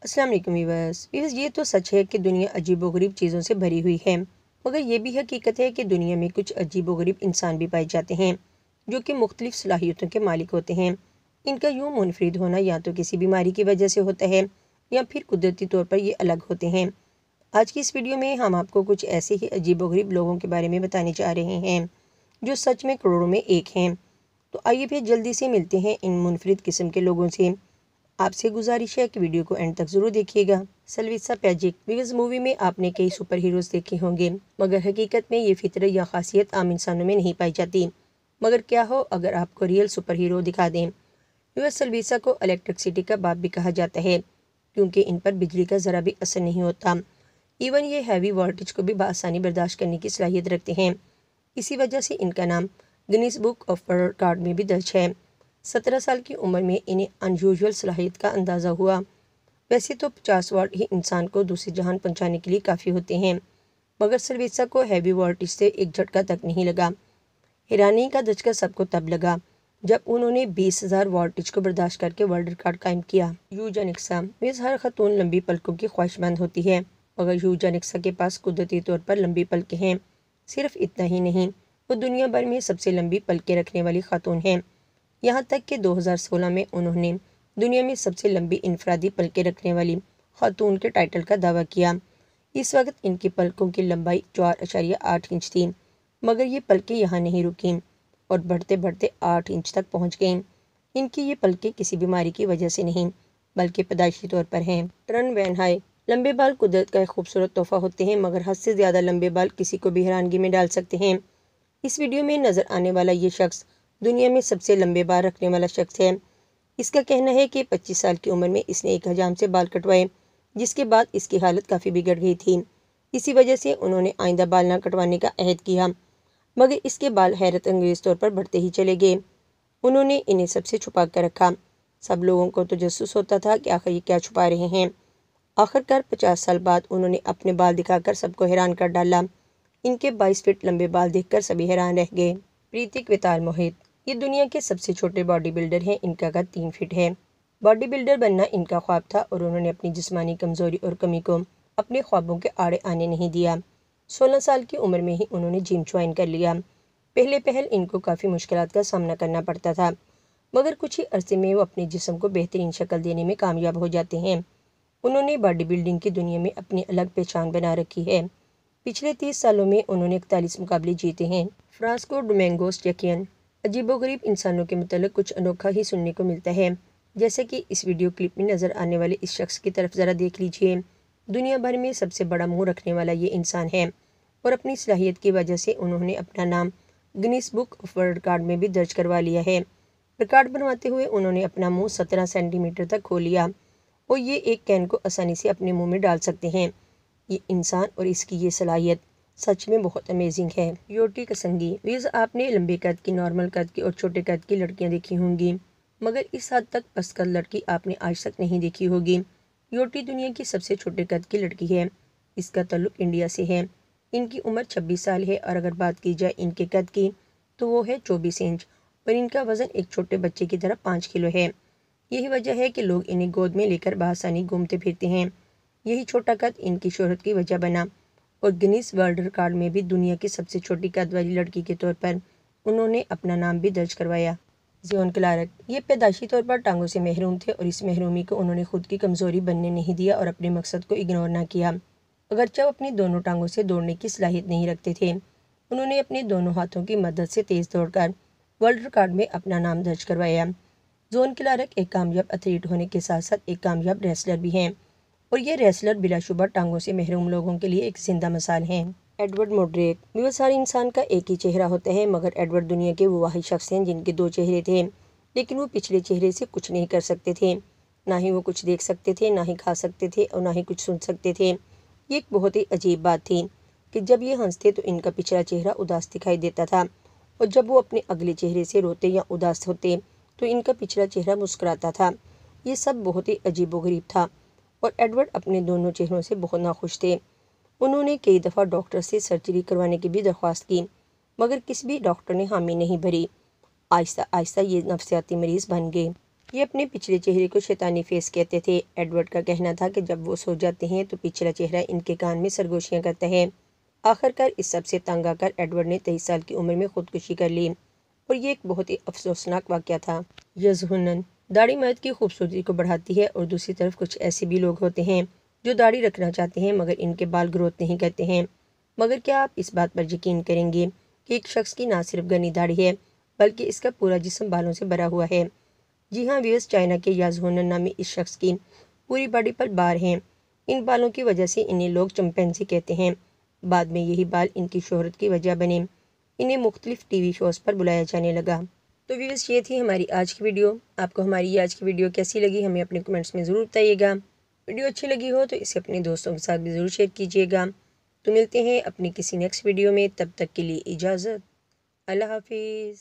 अस्सलाम वालेकुम व्यूअर्स। ये तो सच है कि दुनिया अजीबोगरीब चीज़ों से भरी हुई है, मगर ये भी हकीकत है कि दुनिया में कुछ अजीबोगरीब इंसान भी पाए जाते हैं जो कि मुख्तलिफ सलाहियतों के मालिक होते हैं। इनका यूँ मुनफरिद होना या तो किसी बीमारी की वजह से होता है या फिर कुदरती तौर पर ये अलग होते हैं। आज की इस वीडियो में हम आपको कुछ ऐसे ही अजीबोगरीब लोगों के बारे में बताने जा रहे हैं जो सच में करोड़ों में एक हैं। तो आइए फिर जल्दी से मिलते हैं इन मुनफरिद किस्म के लोगों से। आपसे गुजारिश है कि वीडियो को एंड तक जरूर देखिएगा। सलविसा पैजिक बिकॉज मूवी में आपने कई सुपर हीरोज देखे होंगे, मगर हकीकत में ये फितरत या खासियत आम इंसानों में नहीं पाई जाती। मगर क्या हो अगर आपको रियल सुपर हीरो दिखा दें। यूएस सलविसा को इलेक्ट्रिसिटी का बाप भी कहा जाता है क्योंकि इन पर बिजली का ज़रा भी असर नहीं होता। इवन ये हैवी वोल्टेज को भी बआसानी बर्दाश्त करने की सलाहियत रखते हैं। इसी वजह से इनका नाम Guinness book of world record में भी दर्ज है। 17 साल की उम्र में इन्हें अनयूजुअल सलाहियत का अंदाज़ा हुआ। वैसे तो 50 वाट ही इंसान को दूसरी जहान पहुंचाने के लिए काफ़ी होते हैं, मगर सलविसा को हैवी वोल्टेज से एक झटका तक नहीं लगा। हैरानी का धचका सबको तब लगा जब उन्होंने 20,000 वोल्टेज को बर्दाश्त करके वर्ल्ड रिकॉर्ड कायम किया। यूजेनिक्सा में हर खतून लंबी पलकों की ख्वाहिशमंद होती है, मगर यूजेनिक्सा के पास कुदरती तौर पर लंबी पलकें हैं। सिर्फ इतना ही नहीं, वो दुनिया भर में सबसे लंबी पलकें रखने वाली खातून हैं। यहाँ तक कि 2016 में उन्होंने दुनिया में सबसे लंबी इनफरादी पलकें रखने वाली खातून के टाइटल का दावा किया। इस वक्त इनकी पलकों की लंबाई 4.8 इंच थी, मगर ये पलकें यहाँ नहीं रुकीं और बढ़ते बढ़ते 8 इंच तक पहुँच गईं। इनकी ये पलकें किसी बीमारी की वजह से नहीं बल्कि पैदाइशी तौर पर हैं। ट्रन वैन हाई लंबे बाल कुदरत का एक खूबसूरत तोहफा होते हैं, मगर हद से ज़्यादा लंबे बाल किसी को भी हैरानगी में डाल सकते हैं। इस वीडियो में नज़र आने वाला ये शख्स दुनिया में सबसे लंबे बाल रखने वाला शख्स है। इसका कहना है कि 25 साल की उम्र में इसने एक हजाम से बाल कटवाए, जिसके बाद इसकी हालत काफ़ी बिगड़ गई थी। इसी वजह से उन्होंने आइंदा बाल न कटवाने का अहद किया, मगर इसके बाल हैरत अंगेज तौर पर बढ़ते ही चले गए। उन्होंने इन्हें सबसे छुपा कर रखा। सब लोगों को तो जसूस होता था कि आखिर ये क्या छुपा रहे हैं। आखिरकार 50 साल बाद उन्होंने अपने बाल दिखाकर सबको हैरान कर डाला। इनके 22 फीट लंबे बाल देखकर सभी हैरान रह गए। प्रीतिक विताल मोहित ये दुनिया के सबसे छोटे बॉडी बिल्डर हैं। इनका कद 3 फीट है। बॉडी बिल्डर बनना इनका ख्वाब था और उन्होंने अपनी जिस्मानी कमजोरी और कमी को अपने ख्वाबों के आड़े आने नहीं दिया। 16 साल की उम्र में ही उन्होंने जिम ज्वाइन कर लिया। पहले पहल इनको काफ़ी मुश्किलात का सामना करना पड़ता था, मगर कुछ ही अरसे में वो अपने जिस्म को बेहतरीन शक्ल देने में कामयाब हो जाते हैं। उन्होंने बॉडी बिल्डिंग की दुनिया में अपनी अलग पहचान बना रखी है। पिछले 30 सालों में उन्होंने 41 मुकाबले जीते हैं। फ्रांसिस्को डोमिंगोस जैकियन अजीबोगरीब इंसानों के मतलब कुछ अनोखा ही सुनने को मिलता है, जैसे कि इस वीडियो क्लिप में नज़र आने वाले इस शख्स की तरफ ज़रा देख लीजिए। दुनिया भर में सबसे बड़ा मुंह रखने वाला ये इंसान है और अपनी सलाहियत की वजह से उन्होंने अपना नाम Guinness book of world record में भी दर्ज करवा लिया है। रिकॉर्ड बनवाते हुए उन्होंने अपना मुँह 17 सेंटीमीटर तक खोल लिया और ये एक कैन को आसानी से अपने मुँह में डाल सकते हैं। ये इंसान और इसकी ये सलाहियत सच में बहुत अमेजिंग है। योटी कसंगी वीज़ आपने लंबे कद की, नॉर्मल कद की और छोटे कद की लड़कियां देखी होंगी, मगर इस हद तक पस्त कद लड़की आपने आज तक नहीं देखी होगी। योटी दुनिया की सबसे छोटे कद की लड़की है। इसका ताल्लुक इंडिया से है। इनकी उम्र 26 साल है और अगर बात की जाए इनके कद की तो वो है 24 इंच और इनका वज़न एक छोटे बच्चे की तरह 5 किलो है। यही वजह है कि लोग इन्हें गोद में लेकर बआसानी घूमते फिरते हैं। यही छोटा कद इनकी शोहरत की वजह बना और गिनीज वर्ल्ड रिकॉर्ड में भी दुनिया की सबसे छोटी कद वाली लड़की के तौर पर उन्होंने अपना नाम भी दर्ज करवाया। जियोन क्लार्क ये पैदाइशी तौर पर टांगों से महरूम थे और इस महरूमी को उन्होंने खुद की कमज़ोरी बनने नहीं दिया और अपने मकसद को इग्नोर ना किया। अगरचे वो अपनी दोनों टांगों से दौड़ने की सलाहियत नहीं रखते थे, उन्होंने अपने दोनों हाथों की मदद से तेज़ दौड़कर वर्ल्ड रिकॉर्ड में अपना नाम दर्ज करवाया। जियोन क्लार्क एक कामयाब एथलीट होने के साथ साथ एक कामयाब रेसलर भी हैं और ये रेसलर बिलाशुबा टांगों से महरूम लोगों के लिए एक जिंदा मिसाल हैं। एडवर्ड मोड्रेक वो सारे इंसान का एक ही चेहरा होता है, मगर एडवर्ड दुनिया के वो वाहिद शख्स हैं जिनके 2 चेहरे थे, लेकिन वो पिछले चेहरे से कुछ नहीं कर सकते थे। ना ही वो कुछ देख सकते थे, ना ही खा सकते थे और ना ही कुछ सुन सकते थे। ये एक बहुत ही अजीब बात थी कि जब ये हंसते तो इनका पिछला चेहरा उदास दिखाई देता था और जब वो अपने अगले चेहरे से रोते या उदास होते तो इनका पिछला चेहरा मुस्कुराता था। ये सब बहुत ही अजीबोगरीब था और एडवर्ड अपने दोनों चेहरों से बहुत नाखुश थे। उन्होंने कई दफ़ा डॉक्टर से सर्जरी करवाने की भी दरख्वास्त की, मगर किसी भी डॉक्टर ने हामी नहीं भरी। आहिस्ता आहिस्ता ये नफ्सियाती मरीज़ बन गए। یہ اپنے پچھلے چہرے کو شیطانی فیس کہتے تھے۔ ایڈورڈ کا کہنا تھا کہ جب وہ سو جاتے ہیں تو پچھلا چہرہ ان کے کان میں سرگوشیاں کرتا ہے۔ آخر کار اس سب سے تنگ آ کر ایڈورڈ نے 23 سال کی عمر میں خودکشی کر لی، اور یہ ایک بہت ہی افسوسناک واقعہ تھا۔ یظہنن داڑھی مرد کی خوبصورتی کو بڑھاتی ہے، اور دوسری طرف کچھ ایسے بھی لوگ ہوتے ہیں جو داڑھی رکھنا چاہتے ہیں مگر ان کے بال گروتھ نہیں کرتے ہیں۔ مگر کیا آپ اس بات پر یقین کریں گے کہ ایک شخص کی نہ صرف گھنی داڑھی ہے بلکہ اس کا پورا جسم بالوں سے بھرا ہوا ہے؟ جی ہاں ویئرس، چائنا کے یظہنن نامی اس شخص کی پوری باڈی پر بال ہیں۔ ان بالوں کی وجہ سے انہیں لوگ چمپینزی کہتے ہیں۔ بعد میں یہی بال ان کی شہرت کی وجہ بنے۔ انہیں مختلف ٹی وی شوز پر بلایا جانے لگا۔ تو ویورز، یہ تھی ہماری آج کی ویڈیو۔ آپ کو ہماری یہ آج کی ویڈیو کیسی لگی ہمیں اپنے کمنٹس میں ضرور بتائیے گا۔ ویڈیو اچھی لگی ہو تو اسے اپنے دوستوں کے ساتھ بھی ضرور شیئر کیجیے گا۔ تو ملتے ہیں اپنی کسی نیکسٹ ویڈیو میں، تب تک کے لیے اجازت، اللہ حافظ۔